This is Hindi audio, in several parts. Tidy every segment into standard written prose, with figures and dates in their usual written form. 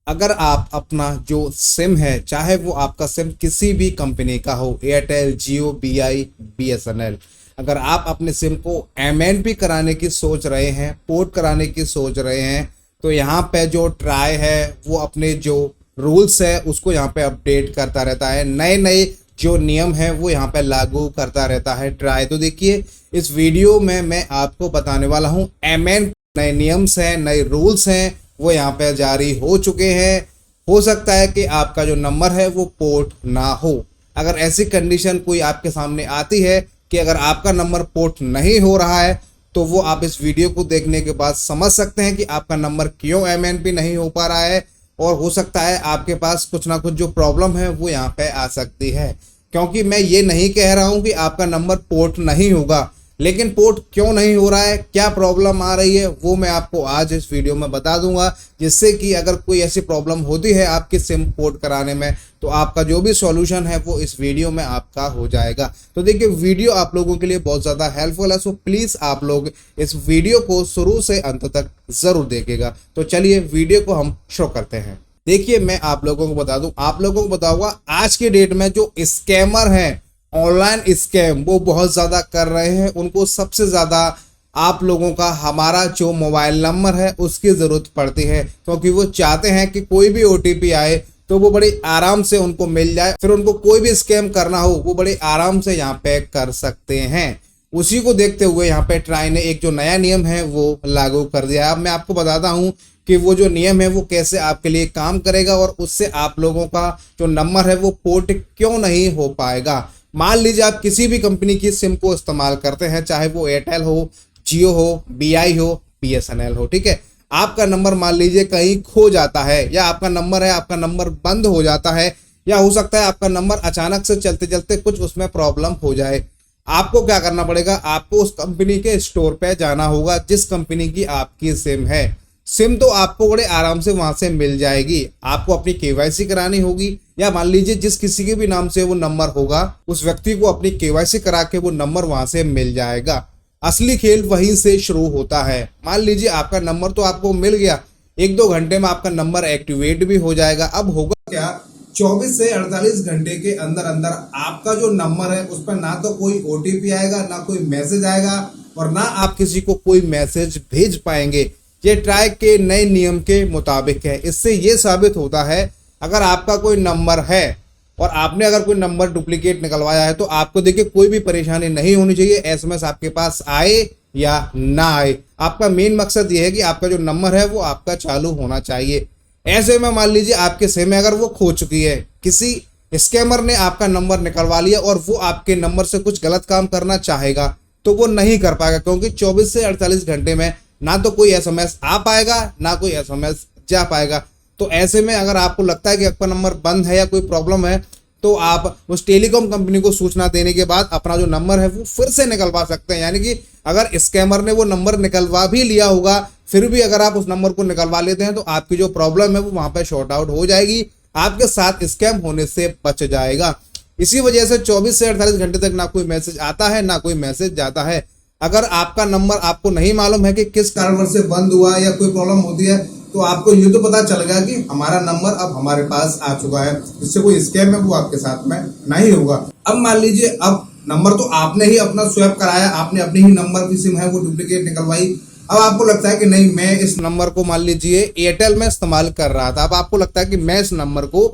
अगर आप अपना जो सिम है, चाहे वो आपका सिम किसी भी कंपनी का हो, एयरटेल, जियो, बीआई, बीएसएनएल, अगर आप अपने सिम को एमएनपी कराने की सोच रहे हैं, पोर्ट कराने की सोच रहे हैं, तो यहाँ पे जो ट्राई है वो अपने जो रूल्स है उसको यहाँ पे अपडेट करता रहता है। नए नए जो नियम है वो यहाँ पे लागू करता रहता है ट्राई। तो देखिए, इस वीडियो में मैं आपको बताने वाला हूँ एमएन नए नियम्स हैं, नए रूल्स हैं, वो यहाँ पे जारी हो चुके हैं। हो सकता है कि आपका जो नंबर है वो पोर्ट ना हो। अगर ऐसी कंडीशन कोई आपके सामने आती है कि अगर आपका नंबर पोर्ट नहीं हो रहा है, तो वो आप इस वीडियो को देखने के बाद समझ सकते हैं कि आपका नंबर क्यों एमएनपी नहीं हो पा रहा है। और हो सकता है आपके पास कुछ ना कुछ जो प्रॉब्लम है वो यहाँ पे आ सकती है। क्योंकि मैं ये नहीं कह रहा हूँ कि आपका नंबर पोर्ट नहीं होगा, लेकिन पोर्ट क्यों नहीं हो रहा है, क्या प्रॉब्लम आ रही है, वो मैं आपको आज इस वीडियो में बता दूंगा। जिससे कि अगर कोई ऐसी प्रॉब्लम होती है आपकी सिम पोर्ट कराने में, तो आपका जो भी सॉल्यूशन है वो इस वीडियो में आपका हो जाएगा। तो देखिए, वीडियो आप लोगों के लिए बहुत ज़्यादा हेल्पफुल है, सो प्लीज़ आप लोग इस वीडियो को शुरू से अंत तक ज़रूर देखिएगा। तो चलिए वीडियो को हम शुरू करते हैं। देखिए, मैं आप लोगों को बता दूं, आप लोगों को बताऊंगा आज के डेट में जो स्कैमर हैं, ऑनलाइन स्कैम वो बहुत ज़्यादा कर रहे हैं। उनको सबसे ज़्यादा आप लोगों का हमारा जो मोबाइल नंबर है उसकी ज़रूरत पड़ती है, क्योंकि वो चाहते हैं कि कोई भी ओटीपी आए तो वो बड़ी आराम से उनको मिल जाए, फिर उनको कोई भी स्कैम करना हो वो बड़े आराम से यहाँ पे कर सकते हैं। उसी को देखते हुए यहाँ पे ट्राई ने एक जो नया नियम है वो लागू कर दिया है। अब मैं आपको बताता हूँ कि वो जो नियम है वो कैसे आपके लिए काम करेगा और उससे आप लोगों का जो नंबर है वो पोर्ट क्यों नहीं हो पाएगा। मान लीजिए आप किसी भी कंपनी की सिम को इस्तेमाल करते हैं, चाहे वो एयरटेल हो, जियो हो, बीआई हो, बीएसएनएल हो, ठीक है। आपका नंबर मान लीजिए कहीं खो जाता है, या आपका नंबर है, आपका नंबर बंद हो जाता है, या हो सकता है आपका नंबर अचानक से चलते चलते कुछ उसमें प्रॉब्लम हो जाए। आपको क्या करना पड़ेगा, आपको उस कंपनी के स्टोर पे जाना होगा जिस कंपनी की आपकी सिम है। सिम तो आपको बड़े आराम से वहां से मिल जाएगी। आपको अपनी केवाईसी करानी होगी, या मान लीजिए जिस किसी के भी नाम से वो नंबर होगा उस व्यक्ति को अपनी केवाईसी करा के वो नंबर वहां से मिल जाएगा। असली खेल वहीं से शुरू होता है। मान लीजिए आपका नंबर तो आपको मिल गया, 1-2 घंटे में आपका नंबर एक्टिवेट भी हो जाएगा। अब होगा क्या, 24 से 48 घंटे के अंदर अंदर आपका जो नंबर है उस पर ना तो कोई ओटीपी आएगा, ना कोई मैसेज आएगा, और ना आप किसी को कोई मैसेज भेज पाएंगे। ये ट्राई के नए नियम के मुताबिक है। इससे ये साबित होता है, अगर आपका कोई नंबर है और आपने अगर कोई नंबर डुप्लीकेट निकलवाया है, तो आपको देखिए कोई भी परेशानी नहीं होनी चाहिए। एसएमएस आपके पास आए या ना आए, आपका मेन मकसद ये है कि आपका जो नंबर है वो आपका चालू होना चाहिए। ऐसे में मान लीजिए आपके सिम में अगर वो खो चुकी है, किसी स्कैमर ने आपका नंबर निकलवा लिया और वो आपके नंबर से कुछ गलत काम करना चाहेगा, तो वो नहीं कर पाएगा, क्योंकि 24 से 48 घंटे में ना तो कोई एसएमएस आ पाएगा, ना कोई एसएमएस जा पाएगा। तो ऐसे में अगर आपको लगता है कि आपका नंबर बंद है या कोई प्रॉब्लम है, तो आप उस टेलीकॉम कंपनी को सूचना देने के बाद अपना जो नंबर है वो फिर से निकलवा सकते हैं। यानी कि अगर स्कैमर ने वो नंबर निकलवा भी लिया होगा, फिर भी अगर आप उस नंबर को निकलवा लेते हैं तो आपकी जो प्रॉब्लम है वो वहां पर शॉर्ट आउट हो जाएगी, आपके साथ स्कैम होने से बच जाएगा। इसी वजह से 24 से 48 घंटे तक ना कोई मैसेज आता है, ना कोई मैसेज जाता है। अगर आपका नंबर आपको नहीं मालूम है कि किस कारण से बंद हुआ या कोई प्रॉब्लम होती है, तो आपको ये तो पता चल गया कि हमारा नंबर अब हमारे पास आ चुका है, जिससे कोई स्कैम है वो आपके साथ में नहीं होगा। अब मान लीजिए अब नंबर तो आपने ही अपना स्वैप कराया, आपने अपने ही नंबर की सिम है वो डुप्लीकेट निकलवाई। अब आपको लगता है कि नहीं, मैं इस नंबर को मान लीजिए एयरटेल में इस्तेमाल कर रहा था, अब आपको लगता है कि मैं इस नंबर को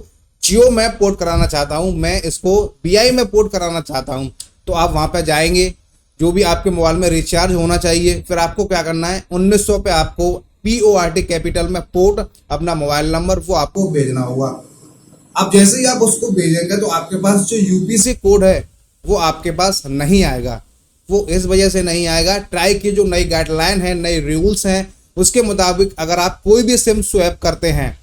जियो में पोर्ट कराना चाहता हूँ, मैं इसको बीआई में पोर्ट कराना चाहता हूँ। तो आप वहां पर जाएंगे, जो भी आपके मोबाइल में रिचार्ज होना चाहिए, फिर आपको क्या करना है, 1900 पे आपको PORT कैपिटल में पोर्ट अपना मोबाइल नंबर वो आपको भेजना होगा। अब जैसे ही आप उसको भेजेंगे तो आपके पास जो यूपीसी कोड है वो आपके पास नहीं आएगा। वो इस वजह से नहीं आएगा, ट्राई की जो नई गाइडलाइन है, नए रूल्स हैं, उसके मुताबिक अगर आप कोई भी सिम स्वैप करते हैं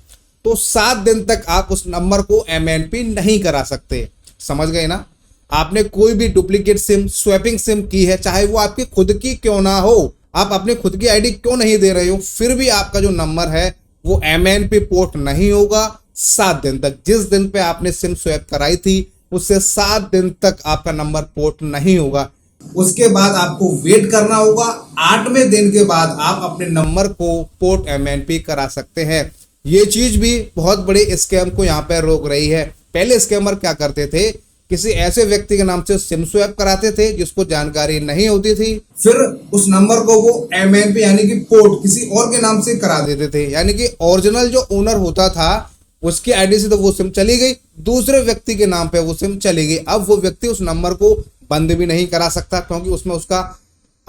तो 7 दिन तक आप उस नंबर को एमएनपी नहीं करा सकते। समझ गए ना। आपने कोई भी डुप्लीकेट सिम, स्वैपिंग सिम की है, चाहे वो आपकी खुद की क्यों ना हो, आप अपनी खुद की आईडी क्यों नहीं दे रहे हो, फिर भी आपका जो नंबर है वो एमएनपी पोर्ट नहीं होगा 7 दिन तक। जिस दिन पे आपने सिम स्वैप कराई थी उससे 7 दिन तक आपका नंबर पोर्ट नहीं होगा। उसके बाद आपको वेट करना होगा। 8वें दिन के बाद आप अपने नंबर को पोर्ट एमएनपी करा सकते हैं। ये चीज भी बहुत बड़े स्कैम को यहाँ पे रोक रही है। पहले स्कैमर क्या करते थे, किसी ऐसे व्यक्ति के नाम से सिम स्वैप कराते थे जिसको जानकारी नहीं होती थी, फिर उस नंबर को वो MNP यानी कि पोर्ट किसी और के नाम से करा देते थे, यानी कि ओरिजिनल जो ओनर होता था उसकी आईडी से तो वो सिम चली गई, दूसरे व्यक्ति के नाम पे वो सिम चली गई। अब वो व्यक्ति उस नंबर को बंद भी नहीं करा सकता क्योंकि उसमें उसका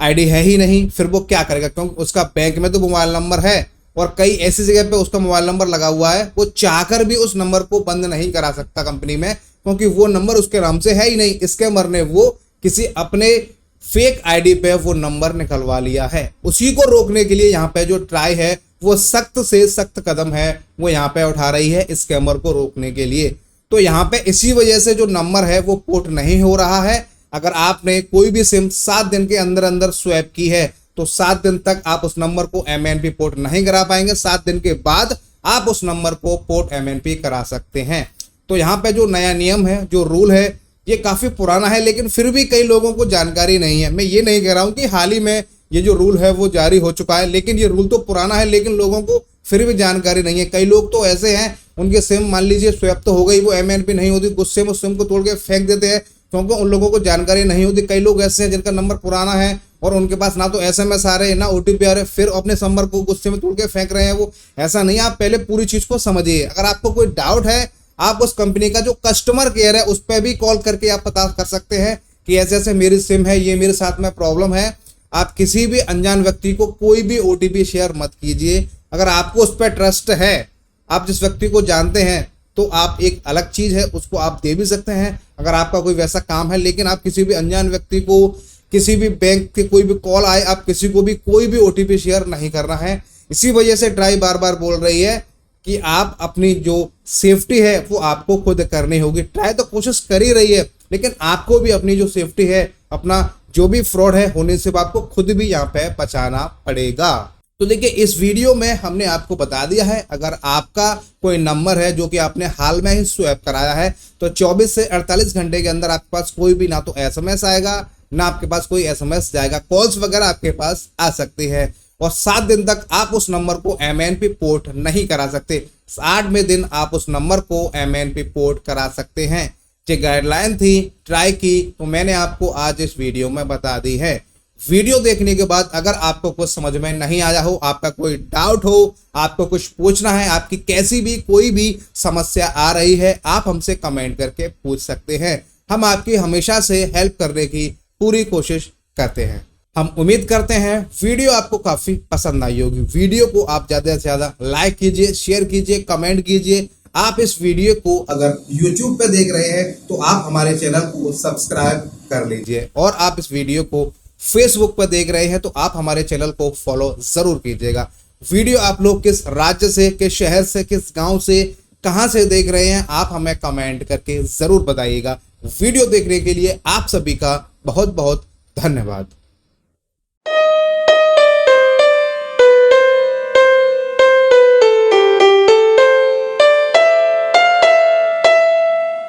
आईडी है ही नहीं। फिर वो क्या करेगा, क्योंकि उसका बैंक में तो मोबाइल नंबर है और कई ऐसी जगह पे उसका मोबाइल नंबर लगा हुआ है, वो चाहकर भी उस नंबर को बंद नहीं करा सकता कंपनी में, क्योंकि वो नंबर उसके नाम से है ही नहीं। स्कैमर ने वो किसी अपने फेक आईडी पे वो नंबर निकलवा लिया है। उसी को रोकने के लिए यहाँ पे जो ट्राई है वो सख्त से सख्त कदम है वो यहाँ पे उठा रही है स्कैमर को रोकने के लिए। तो यहाँ पे इसी वजह से जो नंबर है वो पोर्ट नहीं हो रहा है। अगर आपने कोई भी सिम 7 दिन के अंदर अंदर स्वैप की है तो 7 दिन तक आप उस नंबर को MNP पोर्ट नहीं करा पाएंगे। 7 दिन के बाद आप उस नंबर को पोर्ट MNP करा सकते हैं। तो यहाँ पे जो नया नियम है, जो रूल है, ये काफी पुराना है लेकिन फिर भी कई लोगों को जानकारी नहीं है। मैं ये नहीं कह रहा हूँ कि हाल ही में ये जो रूल है वो जारी हो चुका है, लेकिन ये रूल तो पुराना है लेकिन लोगों को फिर भी जानकारी नहीं है। कई लोग तो ऐसे हैं, उनके सिम मान लीजिए स्वैप तो हो गई, वो MNP नहीं होती, गुस्से में उस सिम को तोड़ के फेंक देते हैं क्योंकि उन लोगों को जानकारी नहीं होती। कई लोग ऐसे हैं जिनका नंबर पुराना है और उनके पास ना तो SMS आ रहे हैं ना OTP आ रहे, फिर अपने नंबर को गुस्से में तोड़ के फेंक रहे हैं। वो ऐसा नहीं है, आप पहले पूरी चीज को समझिए। अगर आपको कोई डाउट है, आप उस कंपनी का जो कस्टमर केयर है उस पर भी कॉल करके आप पता कर सकते हैं कि ऐसे ऐसे मेरी सिम है, ये मेरे साथ में प्रॉब्लम है। आप किसी भी अनजान व्यक्ति को कोई भी OTP शेयर मत कीजिए। अगर आपको उस पर ट्रस्ट है, आप जिस व्यक्ति को जानते हैं, तो आप एक अलग चीज है उसको आप दे भी सकते हैं अगर आपका कोई वैसा काम है। लेकिन आप किसी भी अनजान व्यक्ति को, किसी भी बैंक के कोई भी कॉल आए, आप किसी को भी कोई भी OTP शेयर नहीं करना है। इसी वजह से ट्राई बार बार बोल रही है कि आप अपनी जो सेफ्टी है वो आपको खुद करनी होगी। ट्राई तो कोशिश कर ही रही है लेकिन आपको भी अपनी जो सेफ्टी है, अपना जो भी फ्रॉड है होने से आपको खुद भी यहाँ पे बचाना पड़ेगा। तो देखिए, इस वीडियो में हमने आपको बता दिया है, अगर आपका कोई नंबर है जो कि आपने हाल में ही स्वैप कराया है तो 24 से 48 घंटे के अंदर आपके पास कोई भी ना तो SMS आएगा ना आपके पास कोई SMS जाएगा, कॉल्स वगैरह आपके पास आ सकती है। और 7 दिन तक आप उस नंबर को MNP पोर्ट नहीं करा सकते। 8वें दिन आप उस नंबर को MNP पोर्ट करा सकते हैं। ये गाइडलाइन थी ट्राई की, तो मैंने आपको आज इस वीडियो में बता दी है। वीडियो देखने के बाद अगर आपको कुछ समझ में नहीं आया हो, आपका कोई डाउट हो, आपको कुछ पूछना है, आपकी कैसी भी कोई भी समस्या आ रही है, आप हमसे कमेंट करके पूछ सकते हैं। हम आपकी हमेशा से हेल्प करने की पूरी कोशिश करते हैं। हम उम्मीद करते हैं वीडियो आपको काफी पसंद आई होगी। वीडियो को आप ज्यादा से ज्यादा लाइक कीजिए, शेयर कीजिए, कमेंट कीजिए। आप इस वीडियो को अगर YouTube पे देख रहे हैं तो आप हमारे चैनल को सब्सक्राइब कर लीजिए, और आप इस वीडियो को Facebook पर देख रहे हैं तो आप हमारे चैनल को फॉलो जरूर कीजिएगा। वीडियो आप लोग किस राज्य से, किस शहर से, किस गांव से, कहां से देख रहे हैं, आप हमें कमेंट करके जरूर बताइएगा। वीडियो देखने के लिए आप सभी का बहुत बहुत धन्यवाद।